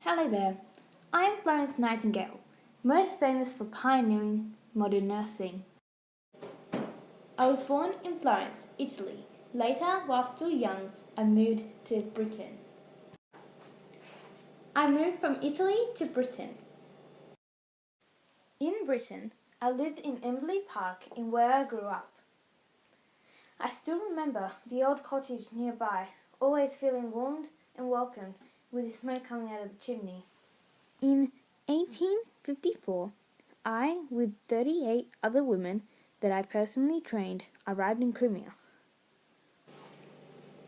Hello there, I am Florence Nightingale, most famous for pioneering modern nursing. I was born in Florence, Italy. Later, while still young, I moved to Britain. I moved from Italy to Britain. In Britain, I lived in Embley Park in where I grew up. I still remember the old cottage nearby, always feeling warmed and welcomed with the smoke coming out of the chimney. In 1854, I, with 38 other women that I personally trained, arrived in Crimea.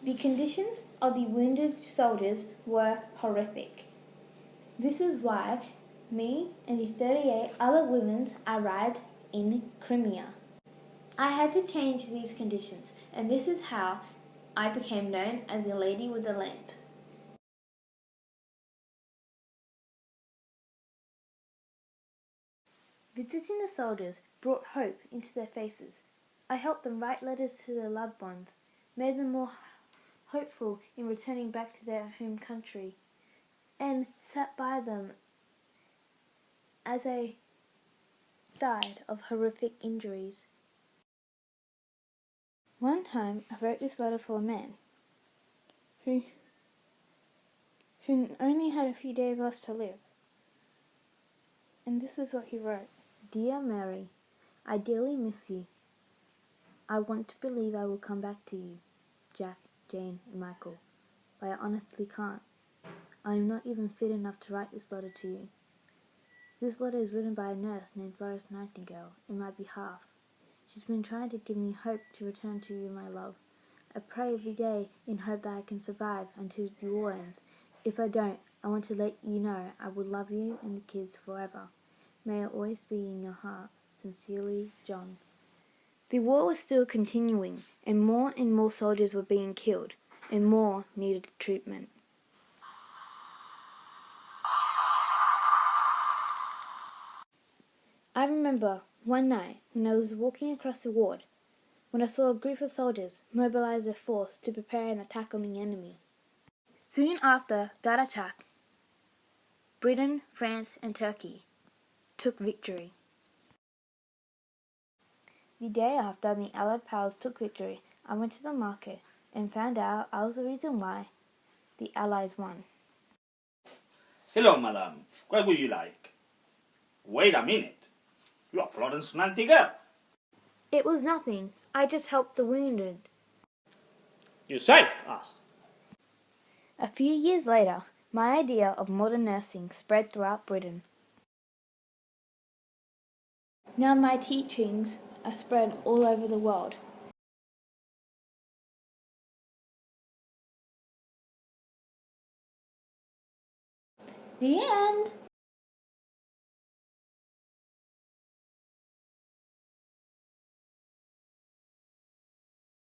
The conditions of the wounded soldiers were horrific. This is why me and the 38 other women arrived in Crimea. I had to change these conditions, and this is how I became known as the Lady with the Lamp. Visiting the soldiers brought hope into their faces. I helped them write letters to their loved ones, made them more hopeful in returning back to their home country, and sat by them as they died of horrific injuries. One time I wrote this letter for a man who only had a few days left to live. And this is what he wrote. Dear Mary, I dearly miss you. I want to believe I will come back to you, Jack, Jane, and Michael, but I honestly can't. I am not even fit enough to write this letter to you. This letter is written by a nurse named Florence Nightingale in my behalf. She's been trying to give me hope to return to you, my love. I pray every day in hope that I can survive until the war ends. If I don't, I want to let you know I will love you and the kids forever. May I always be in your heart. Sincerely, John. The war was still continuing, and more soldiers were being killed, and more needed treatment. I remember one night when I was walking across the ward, when I saw a group of soldiers mobilize their force to prepare an attack on the enemy. Soon after that attack, Britain, France, and Turkey took victory. The day after the Allied powers took victory, I went to the market and found out I was the reason why the Allies won. Hello, madam. What would you like? Wait a minute. You are Florence Nightingale. It was nothing. I just helped the wounded. You saved us. A few years later, my idea of modern nursing spread throughout Britain. Now my teachings are spread all over the world. The end.